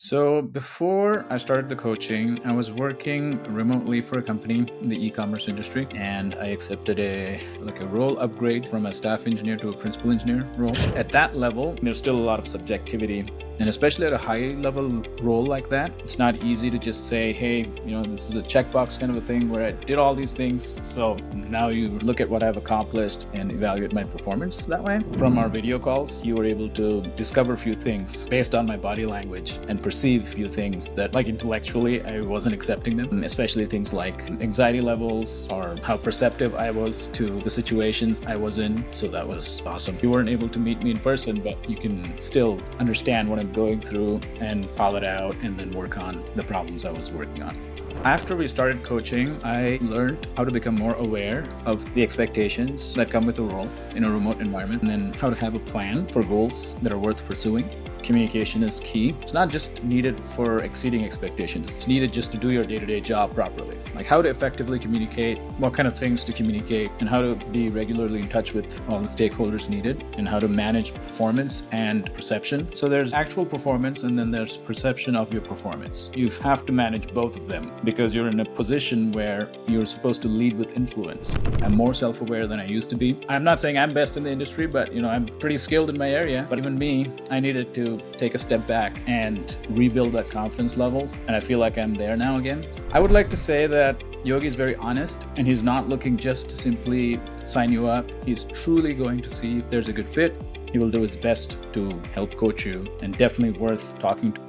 So before I started the coaching, I was working remotely for a company in the e-commerce industry, and I accepted a role upgrade from a staff engineer to a principal engineer role. At that level, there's still a lot of subjectivity, and especially at a high level role like that, it's not easy to just say, hey, this is a checkbox kind of a thing where I did all these things, so now you look at what I've accomplished and evaluate my performance that way. From our video calls, you were able to discover a few things based on my body language and perceive a few things that, like, intellectually I wasn't accepting them, especially things like anxiety levels or how perceptive I was to the situations I was in. So that was awesome. You weren't able to meet me in person, but you can still understand what I'm going through and call it out and then work on the problems I was working on. After we started coaching, I learned how to become more aware of the expectations that come with a role in a remote environment, and then how to have a plan for goals that are worth pursuing. Communication is key. It's not just needed for exceeding expectations. It's needed just to do your day-to-day job properly. Like how to effectively communicate, what kind of things to communicate, and how to be regularly in touch with all the stakeholders needed, and how to manage performance and perception. So there's actual performance, and then there's perception of your performance. You have to manage both of them because you're in a position where you're supposed to lead with influence. I'm more self-aware than I used to be. I'm not saying I'm best in the industry, but I'm pretty skilled in my area. But even me, I needed to take a step back and rebuild that confidence levels, and I feel like I'm there now again. I would like to say that Yogi is very honest, and he's not looking just to simply sign you up. He's truly going to see if there's a good fit. He will do his best to help coach you, and definitely worth talking to.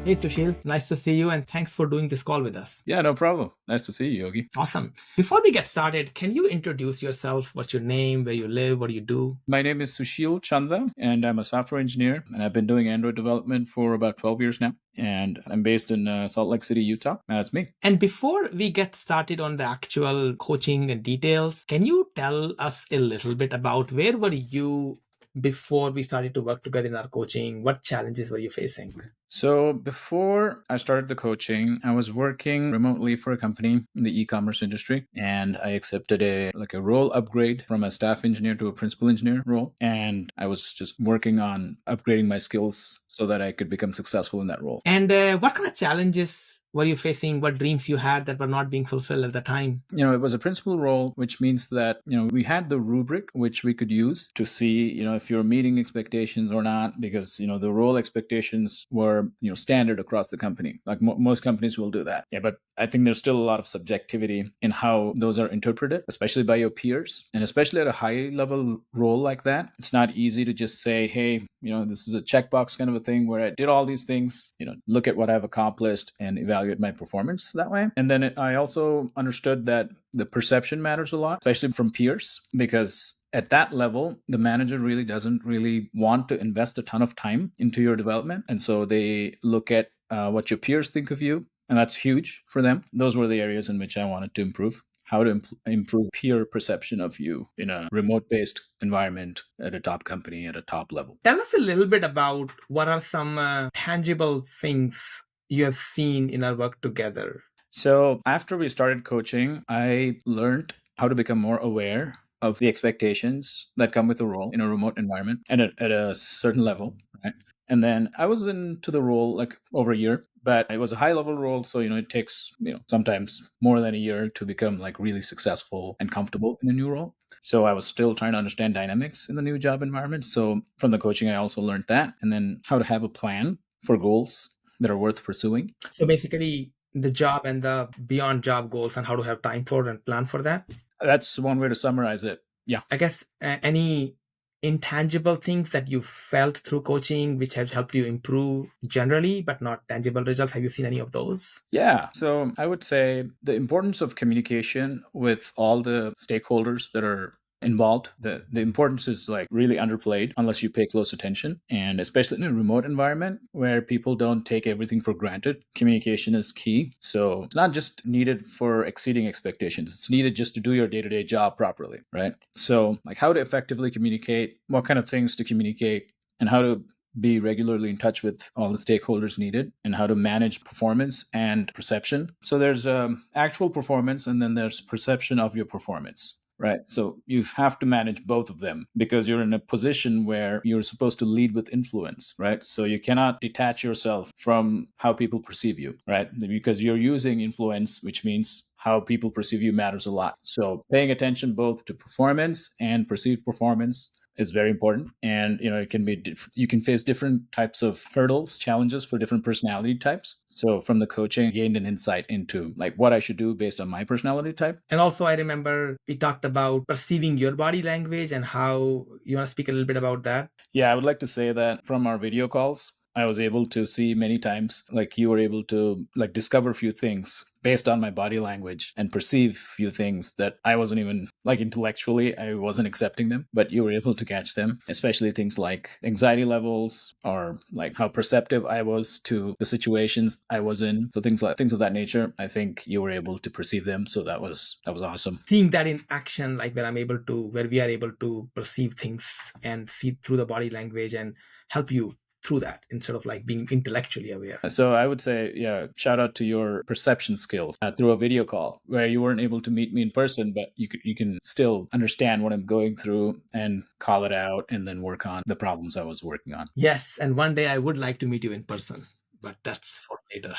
Hey Susheel, nice to see you, and thanks for doing this call with us. Yeah, no problem. Nice to see you, Yogi. Awesome. Before we get started, can you introduce yourself? What's your name, where you live, what do you do? My name is Susheel 𝙁𝙗𝙚, and I'm a software engineer, and I've been doing Android development for about 12 years now, and I'm based in Salt Lake City, Utah. That's me. And before we get started on the actual coaching and details, can you tell us a little bit about where were you before we started to work together in our coaching? What challenges were you facing? So before I started the coaching, I was working remotely for a company in the e-commerce industry, and I accepted a role upgrade from a staff engineer to a principal engineer role. And I was just working on upgrading my skills so that I could become successful in that role. And what kind of challenges were you facing? What dreams you had that were not being fulfilled at the time? It was a principal role, which means that, we had the rubric which we could use to see, if you're meeting expectations or not, because, the role expectations were, standard across the company. Like most companies will do that. Yeah, but I think there's still a lot of subjectivity in how those are interpreted, especially by your peers. And especially at a high level role like that, it's not easy to just say, hey, this is a checkbox kind of a thing where I did all these things, look at what I've accomplished and evaluate my performance that way. And then I also understood that the perception matters a lot, especially from peers, because at that level, the manager really doesn't really want to invest a ton of time into your development. And so they look at what your peers think of you, and that's huge for them. Those were the areas in which I wanted to improve. How to improve peer perception of you in a remote-based environment at a top company at a top level. Tell us a little bit about what are some tangible things you have seen in our work together. So after we started coaching, I learned how to become more aware of the expectations that come with a role in a remote environment and at a certain level, right? And then I was into the role over a year, but it was a high level role. So, it takes, sometimes more than a year to become really successful and comfortable in a new role. So I was still trying to understand dynamics in the new job environment. So from the coaching, I also learned that, and then how to have a plan for goals that are worth pursuing. So basically the job and the beyond job goals and how to have time for and plan for that. That's one way to summarize it. Yeah. I guess any intangible things that you felt through coaching which have helped you improve generally, but not tangible results. Have you seen any of those? Yeah. So I would say the importance of communication with all the stakeholders that are involved. The importance is really underplayed unless you pay close attention. And especially in a remote environment where people don't take everything for granted, communication is key. So it's not just needed for exceeding expectations. It's needed just to do your day-to-day job properly, right? So how to effectively communicate, what kind of things to communicate, and how to be regularly in touch with all the stakeholders needed, and how to manage performance and perception. So there's actual performance, and then there's perception of your performance. right? So you have to manage both of them because you're in a position where you're supposed to lead with influence, right? So you cannot detach yourself from how people perceive you, right? Because you're using influence, which means how people perceive you matters a lot. So paying attention both to performance and perceived performance is very important. And it can be you can face different types of hurdles, challenges for different personality types. So from the coaching, I gained an insight into like what I should do based on my personality type. And also I remember we talked about perceiving your body language and how you want to speak a little bit about that. Yeah, I would like to say that from our video calls, I was able to see many times, like you were able to like discover a few things based on my body language and perceive few things that I wasn't even like intellectually, I wasn't accepting them, but you were able to catch them, especially things like anxiety levels or like how perceptive I was to the situations I was in. So things of that nature, I think you were able to perceive them. So that was awesome. Seeing that in action, like where we are able to perceive things and see through the body language and help you through that instead of like being intellectually aware. So I would say, yeah, shout out to your perception skills through a video call where you weren't able to meet me in person, but you can still understand what I'm going through and call it out and then work on the problems I was working on. Yes, and one day I would like to meet you in person, but that's for later.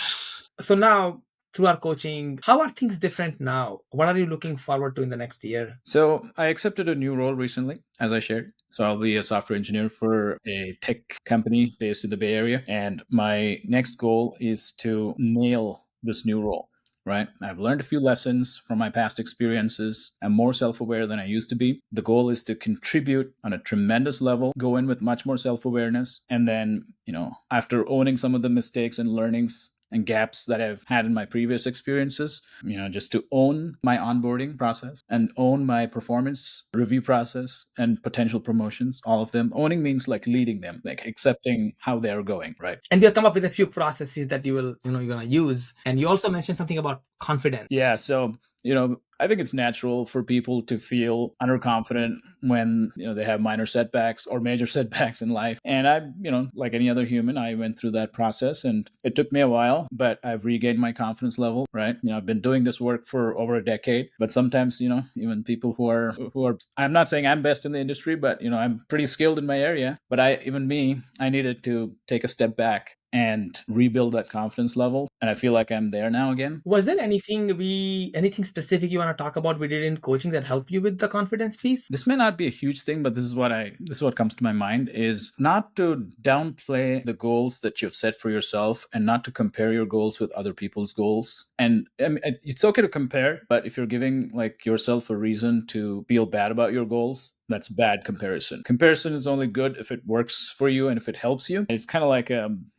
So now, through our coaching, how are things different now? What are you looking forward to in the next year? So I accepted a new role recently, as I shared. So I'll be a software engineer for a tech company based in the Bay Area. And my next goal is to nail this new role, right? I've learned a few lessons from my past experiences. I'm more self-aware than I used to be. The goal is to contribute on a tremendous level, go in with much more self-awareness. And then, after owning some of the mistakes and learnings and gaps that I've had in my previous experiences, just to own my onboarding process and own my performance review process and potential promotions, all of them. Owning means like leading them, like accepting how they're going, right? And you have come up with a few processes that you're going to use. And you also mentioned something about confidence. Yeah. So, I think it's natural for people to feel underconfident when, they have minor setbacks or major setbacks in life. And I, like any other human, I went through that process and it took me a while, but I've regained my confidence level, right? I've been doing this work for over a decade, but sometimes, even people who are, I'm not saying I'm best in the industry, but, I'm pretty skilled in my area, but I needed to take a step back and rebuild that confidence level. And I feel like I'm there now again. Was there anything specific you want to talk about we did in coaching that helped you with the confidence piece? This may not be a huge thing, but this is what comes to my mind is not to downplay the goals that you've set for yourself and not to compare your goals with other people's goals. And I mean, it's okay to compare, but if you're giving like yourself a reason to feel bad about your goals, that's bad comparison. Comparison is only good if it works for you and if it helps you. It's kind of like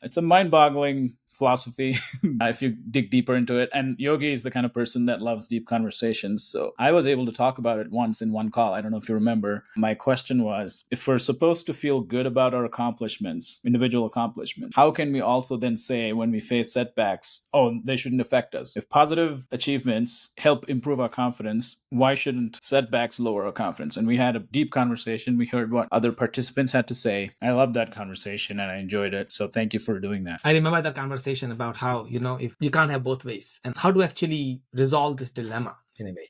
it's a mind-boggling philosophy if you dig deeper into it. And Yogi is the kind of person that loves deep conversations. So I was able to talk about it once in one call. I don't know if you remember. My question was, if we're supposed to feel good about our accomplishments, individual accomplishments, how can we also then say when we face setbacks, oh, they shouldn't affect us? If positive achievements help improve our confidence, why shouldn't setbacks lower our confidence? And we had a deep conversation. We heard what other participants had to say. I loved that conversation and I enjoyed it. So thank you for doing that. I remember the conversation about how, if you can't have both ways and how to actually resolve this dilemma in a way.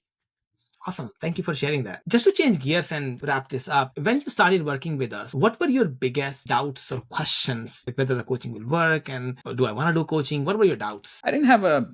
Awesome. Thank you for sharing that. Just to change gears and wrap this up, when you started working with us, what were your biggest doubts or questions? Like whether the coaching will work and do I want to do coaching? What were your doubts? I didn't have a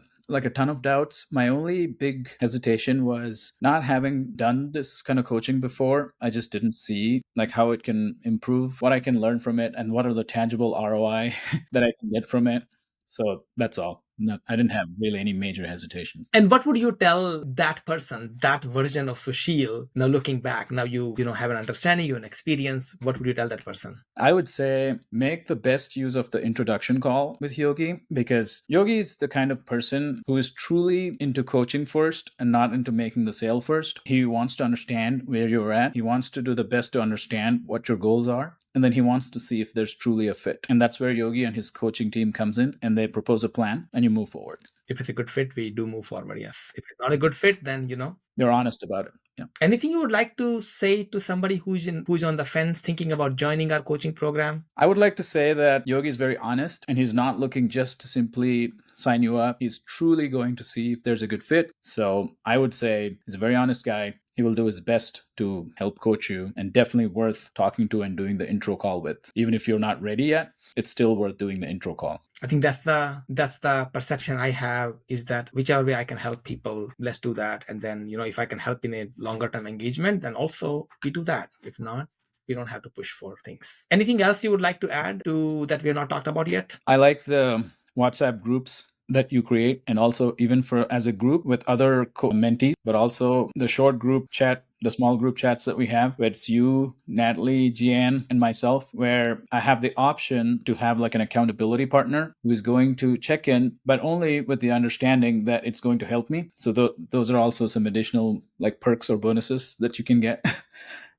ton of doubts. My only big hesitation was not having done this kind of coaching before. I just didn't see like how it can improve, what I can learn from it, and what are the tangible ROI that I can get from it. So that's all. I didn't have really any major hesitations. And what would you tell that person, that version of Susheel, now looking back, now you have an understanding, you have an experience, what would you tell that person? I would say make the best use of the introduction call with Yogi, because Yogi is the kind of person who is truly into coaching first and not into making the sale first. He wants to understand where you're at. He wants to do the best to understand what your goals are. And then he wants to see if there's truly a fit. And that's where Yogi and his coaching team comes in and they propose a plan and you move forward. If it's a good fit, we do move forward, yes. If it's not a good fit, then, you're honest about it. Yeah. Anything you would like to say to somebody who's on the fence thinking about joining our coaching program? I would like to say that Yogi is very honest and he's not looking just to simply sign you up. He's truly going to see if there's a good fit. So I would say he's a very honest guy. he will do his best to help coach you, and definitely worth talking to and doing the intro call with. Even if you're not ready yet, it's still worth doing the intro call. I think that's the perception I have, is that whichever way I can help people, let's do that. And then, if I can help in a longer term engagement, then also we do that. If not, we don't have to push for things. Anything else you would like to add to that we have not talked about yet? I like the WhatsApp groups that you create, and also even for as a group with other mentees, but also the short group chat, the small group chats that we have, where it's you, Natalie, Jian, and myself, where I have the option to have like an accountability partner who is going to check in, but only with the understanding that it's going to help me. So those are also some additional like perks or bonuses that you can get.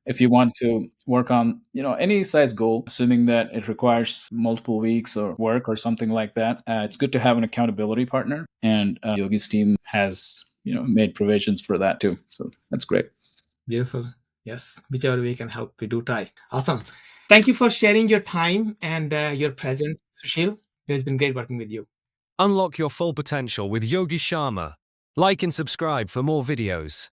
If you want to work on any size goal, assuming that it requires multiple weeks or work or something like that, it's good to have an accountability partner, and Yogi's team has made provisions for that too, so that's great. Beautiful. Yes, whichever way can help, we do try. Awesome. Thank you for sharing your time and your presence, Susheel. It has been great working with you. Unlock your full potential with Yogi Sharma. Like and subscribe for more videos.